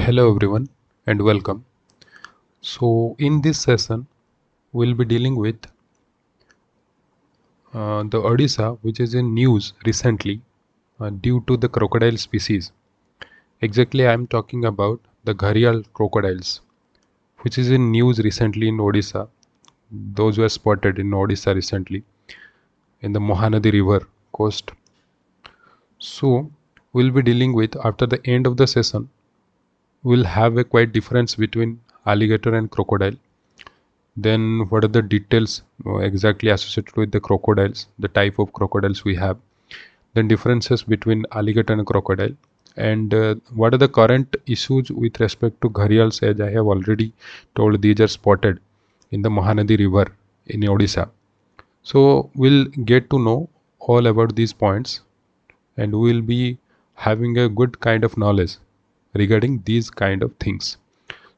Hello everyone and welcome. So in this session we'll be dealing with the Odisha, which is in news recently due to the crocodile species. Exactly, I am talking about the Gharial crocodiles, which is in news recently in Odisha. Those were spotted in Odisha recently in the Mahanadi river coast. So we'll be dealing with, after the end of the session, we'll have a quite difference between alligator and crocodile. Then what are the details exactly associated with the crocodiles, the type of crocodiles we have, then differences between alligator and crocodile, and what are the current issues with respect to gharials, as I have already told these are spotted in the Mahanadi river in Odisha. So we'll get to know all about these points and we'll be having a good kind of knowledge regarding these kind of things.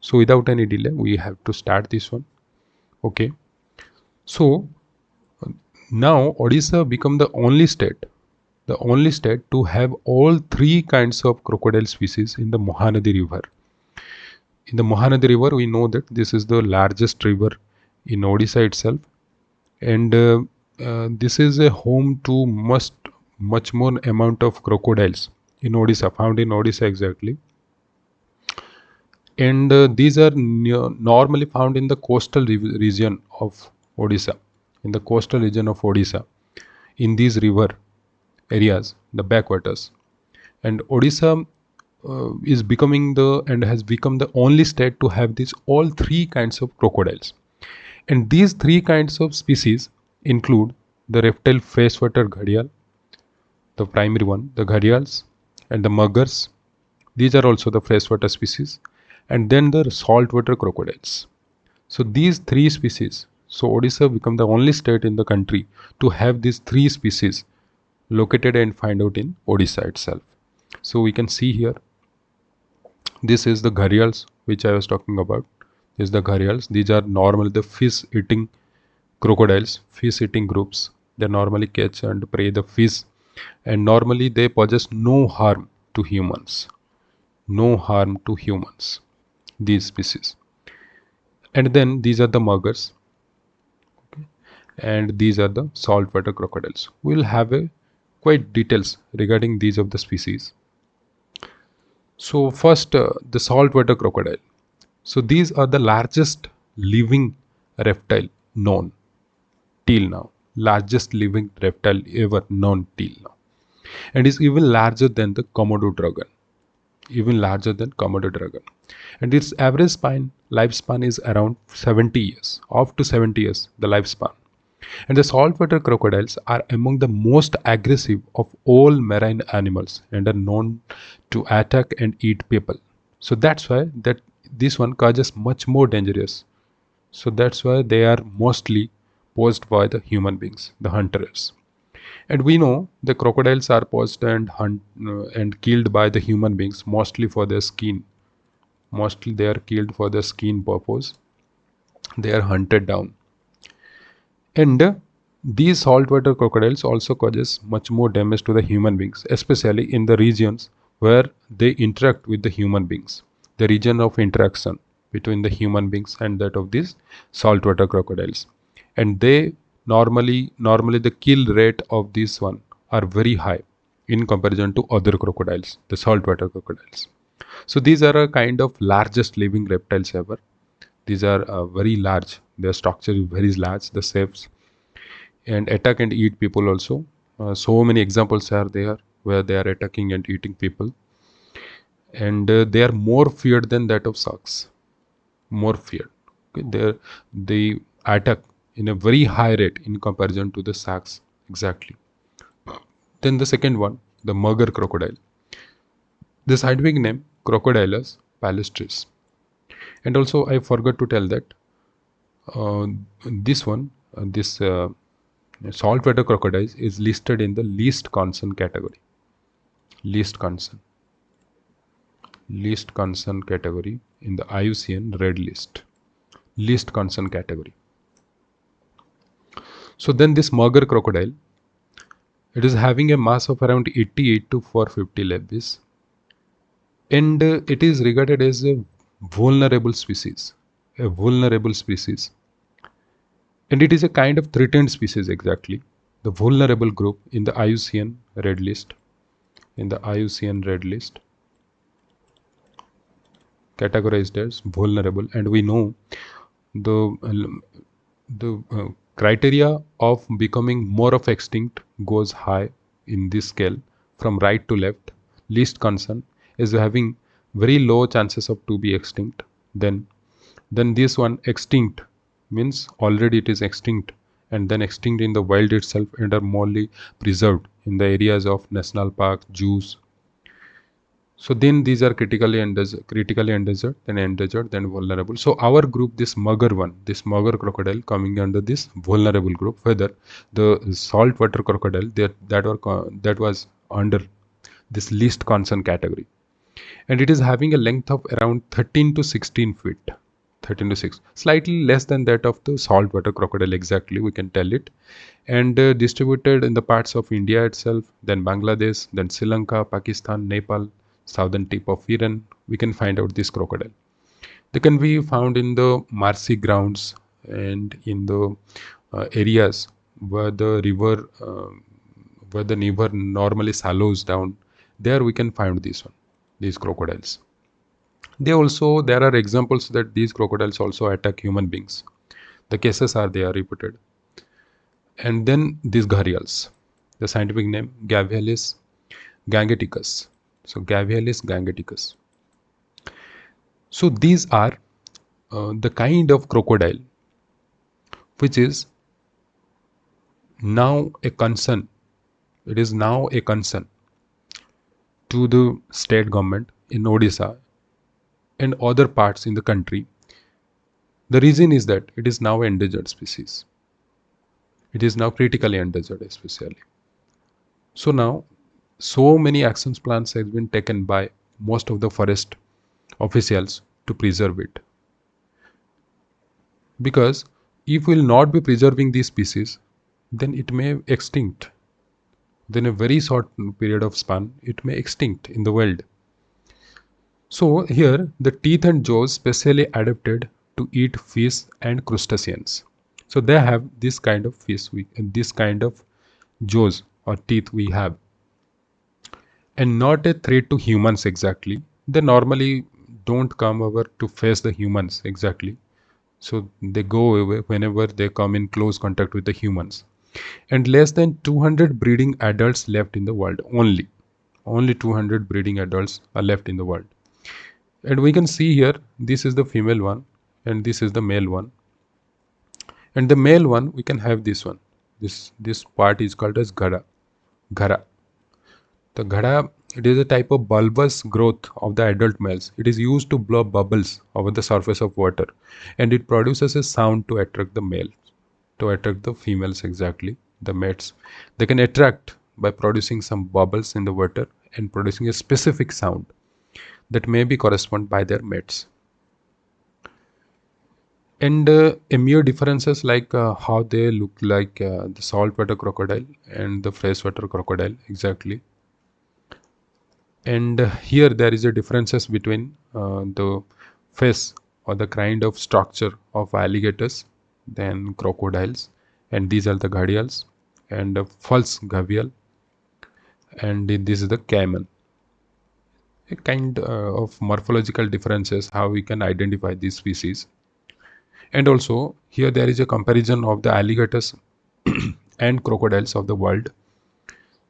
So without any delay, we have to start this one. Okay. So now Odisha become the only state to have all three kinds of crocodile species in the Mahanadi river. In the Mahanadi river, we know that this is the largest river in Odisha itself, and this is a home to much more amount of crocodiles in Odisha, found in Odisha exactly. And these are normally found in the coastal region of Odisha, in the coastal region of Odisha, in these river areas, the backwaters. And Odisha is becoming the and has become the only state to have these all three kinds of crocodiles. And these three kinds of species include the reptile freshwater gharial, the primary one, the gharials, and the muggers. These are also the freshwater species, and then the saltwater crocodiles. So these three species. So Odisha become the only state in the country to have these three species located and find out in Odisha itself. So we can see here, this is the gharials which I was talking about. This is the gharials. These are normally the fish eating crocodiles, fish eating groups. They normally catch and prey the fish, and normally they possess no harm to humans. No harm to humans, these species. And then these are the muggers, and these are the saltwater crocodiles. We'll have a quite details regarding these of the species. So first, the saltwater crocodile. So these are the largest living reptile known till now. Largest living reptile ever known till now. And is even larger than the Komodo dragon. Even larger than Komodo dragon. And its average lifespan is around 70 years. Up to 70 years, the lifespan. And the saltwater crocodiles are among the most aggressive of all marine animals and are known to attack and eat people. So that's why that this one causes much more dangerous. So that's why they are mostly posed by the human beings, the hunters. And we know the crocodiles are posed and killed by the human beings mostly for their skin. Mostly they are killed for their skin purpose. They are hunted down. And these saltwater crocodiles also causes much more damage to the human beings, especially in the regions where they interact with the human beings. The region of interaction between the human beings and that of these saltwater crocodiles. And they normally the kill rate of this one are very high in comparison to other crocodiles, the saltwater crocodiles. So these are a kind of largest living reptiles ever. These are very large. Their structure is very large, the shapes, and attack and eat people also. So many examples are there where they are attacking and eating people, and they are more feared than that of sharks. More feared. Okay? They attack in a very high rate in comparison to the sharks. Exactly. Then the second one, the mugger crocodile. The scientific name Crocodilus palustris. And also I forgot to tell that uh, this saltwater crocodile is listed in the least concern category. Least concern. Least concern category in the IUCN Red List. Least concern category. So then this mugger crocodile, it is having a mass of around 88 to 450 levies, and it is regarded as a vulnerable species, a vulnerable species, and it is a kind of threatened species exactly. The vulnerable group in the IUCN Red List, in the IUCN Red List, categorized as vulnerable, and we know the the criteria of becoming more of extinct goes high in this scale from right to left. Least concern is having very low chances of to be extinct. Then this one extinct means already it is extinct, and then extinct in the wild itself and are morely preserved in the areas of national parks, zoos. So then these are critically endangered, then vulnerable. So our group, this mugger one, this mugger crocodile coming under this vulnerable group, whether the saltwater crocodile that was under this least concern category, and it is having a length of around 13 to 16 feet. 13 to 6, slightly less than that of the saltwater crocodile exactly, we can tell it, and distributed in the parts of India itself, then Bangladesh, then Sri Lanka, Pakistan, Nepal, southern tip of Iran. We can find out this crocodile. They can be found in the marshy grounds and in the areas where the river normally shallows down. There we can find these crocodiles. There are examples that these crocodiles also attack human beings. The cases are they are reported. And then these gharials, the scientific name Gavialis gangeticus. So Gavialis gangeticus. So these are the kind of crocodile which is now a concern. It is now a concern to the state government in Odisha and other parts in the country. The reason is that it is now endangered species. It is now critically endangered, especially. So now, so many actions plans have been taken by most of the forest officials to preserve it. Because if we will not be preserving these species, then it may extinct. Then a very short period of span, it may extinct in the world. So here, the teeth and jaws specially adapted to eat fish and crustaceans. So they have this kind of fish, this kind of jaws or teeth we have, and not a threat to humans exactly. They normally don't come over to face the humans exactly. So they go away whenever they come in close contact with the humans. And less than 200 breeding adults left in the world. Only 200 breeding adults are left in the world. And we can see here, this is the female one and this is the male one. And the male one, we can have this one. This part is called as ghara. Ghara. The ghara, it is a type of bulbous growth of the adult males. It is used to blow bubbles over the surface of water, and it produces a sound to attract the males, to attract the females exactly, the mates. They can attract by producing some bubbles in the water and producing a specific sound that may be correspond by their mates. And a mere differences like how they look like the saltwater crocodile and the freshwater crocodile exactly. And here there is a differences between the face or the kind of structure of alligators than crocodiles, and these are the gharials and false gavial, and this is the caiman. A kind of morphological differences how we can identify these species. And also here there is a comparison of the alligators and crocodiles of the world.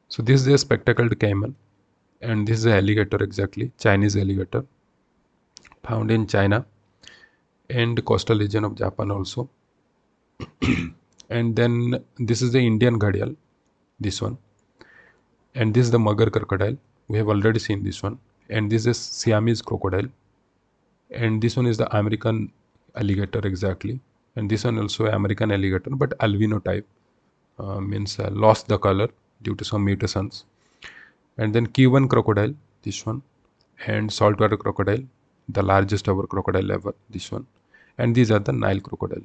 So this is a spectacled caiman, and this is a alligator exactly, Chinese alligator, found in China and coastal region of Japan also. And then this is the Indian gharial, this one, and this is the mugger crocodile. We have already seen this one, and this is Siamese crocodile, and this one is the American alligator exactly, and this one also American alligator, but albino type, means lost the color due to some mutations. And then Cuban crocodile, this one, and saltwater crocodile, the largest ever crocodile ever, this one, and these are the Nile crocodile.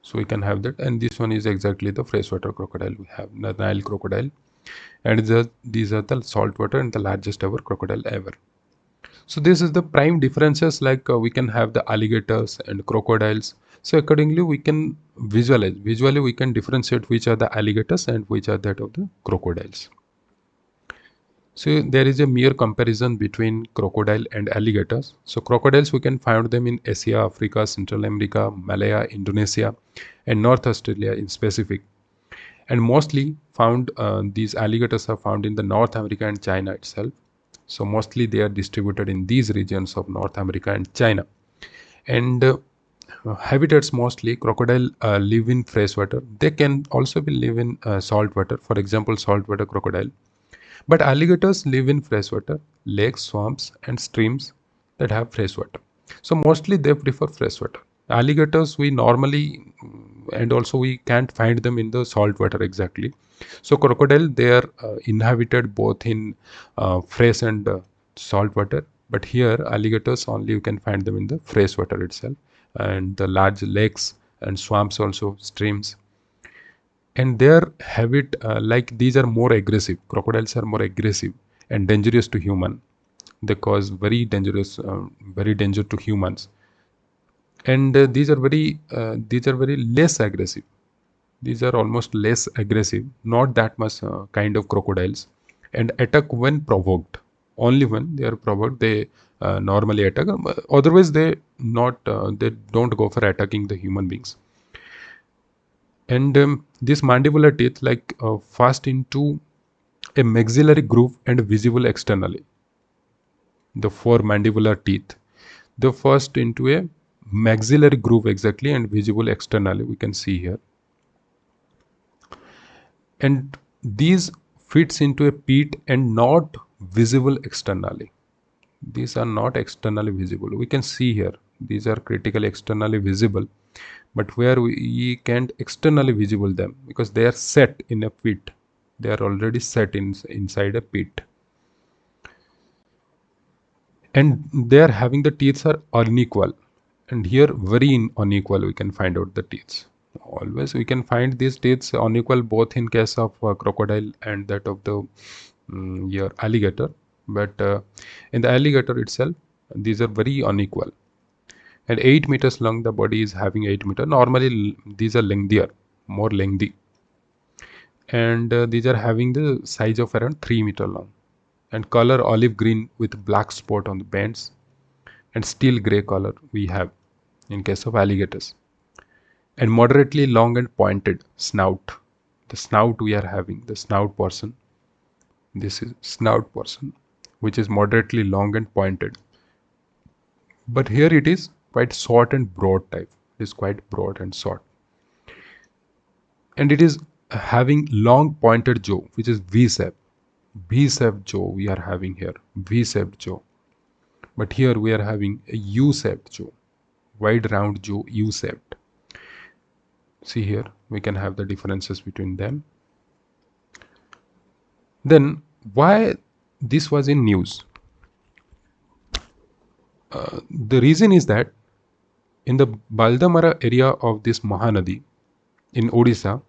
So we can have that, and this one is exactly the freshwater crocodile. We have the Nile crocodile, and these are the saltwater and the largest ever crocodile ever. So this is the prime differences, like we can have the alligators and crocodiles. So accordingly we can visually we can differentiate which are the alligators and which are that of the crocodiles. So there is a mere comparison between crocodile and alligators. So crocodiles we can find them in Asia, Africa, Central America, Malaya, Indonesia, and North Australia in specific. And mostly found these alligators are found in the North America and China itself. So mostly they are distributed in these regions of North America and China. And habitats, mostly crocodile live in freshwater. They can also be live in saltwater, for example saltwater crocodile. But alligators live in freshwater, lakes, swamps, and streams that have freshwater. So mostly they prefer freshwater. Alligators we normally, and also we can't find them in the saltwater exactly. So crocodile they are inhabited both in fresh and saltwater. But here alligators only you can find them in the freshwater itself, and the large lakes and swamps, also streams. And their habit, like these are more aggressive. Crocodiles are more aggressive and dangerous to human. They cause very danger to humans. And these are very less aggressive. These are almost less aggressive, not that much kind of crocodiles, and attack when provoked. Only when they are provoked they normally attack. Otherwise they don't go for attacking the human beings. And these mandibular teeth like fast into a maxillary groove and visible externally. The four mandibular teeth, they first into a maxillary groove exactly and visible externally, we can see here. And these fits into a pit and not visible externally. These are not externally visible, we can see here. These are critically externally visible, but where we can't externally visible them because they are set in a pit. They are already set inside a pit. And they are having the teeth are unequal, and here very unequal we can find out the teeth. Always we can find these teeth unequal both in case of crocodile and that of the your alligator. But in the alligator itself these are very unequal. And 8 meters long, the body is having 8 meter. Normally these are lengthier, more lengthy. And these are having the size of around 3 meter long, and color olive green with black spot on the bands, and steel gray color we have in case of alligators. And moderately long and pointed snout. The snout we are having, the snout portion, this is snout portion, which is moderately long and pointed. But here it is quite short and broad type. It is quite broad and short. And it is having long pointed jaw, which is V-shape. V-shaped jaw we are having here, V-shaped jaw. But here we are having a U-shaped jaw, wide round jaw, U-shaped. See here, we can have the differences between them. Then why this was in news? The reason is that in the Baldamara area of this Mahanadi in Odisha,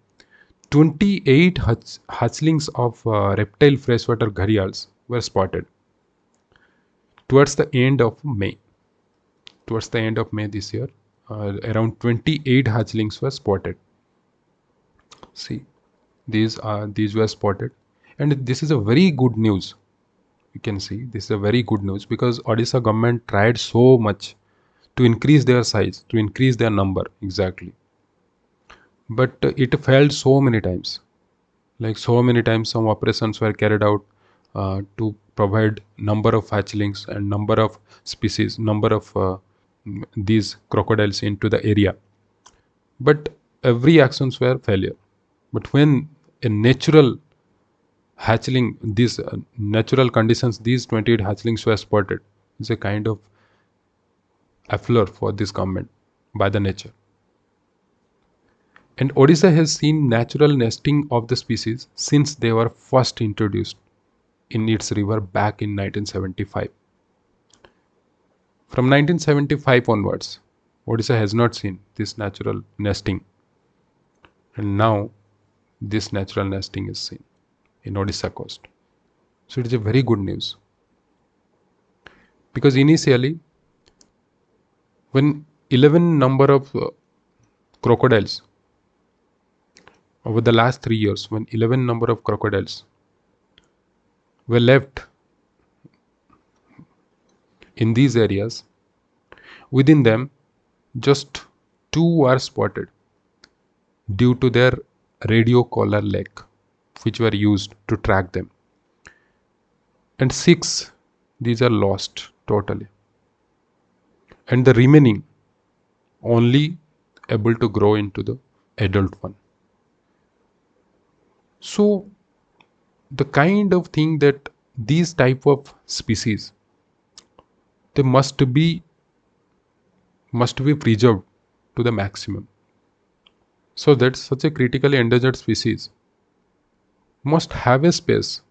28 hatchlings of reptile freshwater gharials were spotted towards the end of May. Towards the end of May this year, around 28 hatchlings were spotted. See, these were spotted, and this is a very good news. You can see this is a very good news because Odisha government tried so much to increase their size, to increase their number exactly, but it failed so many times. Like so many times some operations were carried out to provide number of hatchlings and number of species, number of these crocodiles into the area, but every actions were failure. But when a natural hatchling, these natural conditions, these 28 hatchlings were spotted, is a kind of afflure for this government by the nature. And Odisha has seen natural nesting of the species since they were first introduced in its river back in 1975. From 1975 onwards, Odisha has not seen this natural nesting, and now this natural nesting is seen. in Odisha coast. So it is a very good news, because initially when 11 number of crocodiles over the last 3 years, when 11 number of crocodiles were left in these areas, within them just 2 were spotted due to their radio collar leg, which were used to track them, and 6, these are lost totally, and the remaining only able to grow into the adult one. So the kind of thing that these type of species, they must be preserved to the maximum, so that such a critically endangered species must have a space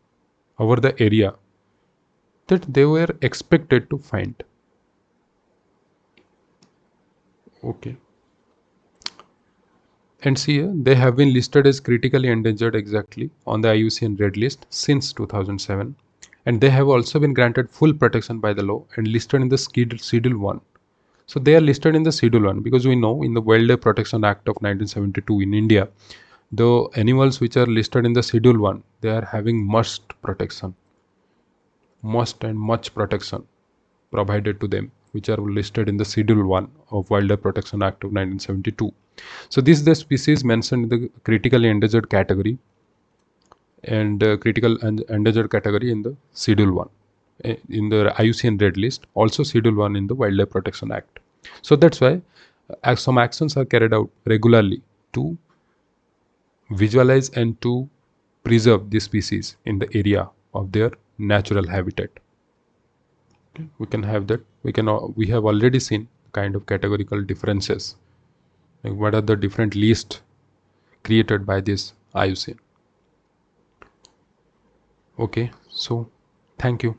over the area that they were expected to find. Okay. And see here, they have been listed as critically endangered exactly on the IUCN Red List since 2007. And they have also been granted full protection by the law and listed in the Schedule 1. So they are listed in the Schedule 1 because we know in the Wildlife Protection Act of 1972 in India, the animals which are listed in the Schedule 1, they are having must and much protection provided to them, which are listed in the Schedule 1 of Wildlife Protection Act of 1972. So this is the species mentioned in the critically endangered category, and critical and endangered category in the Schedule 1 in the IUCN Red List, also Schedule 1 in the Wildlife Protection Act. So that's why some actions are carried out regularly to visualize and to preserve this species in the area of their natural habitat. Okay, we can have that. We have already seen kind of categorical differences. Like what are the different lists created by this IUCN? Okay, so thank you.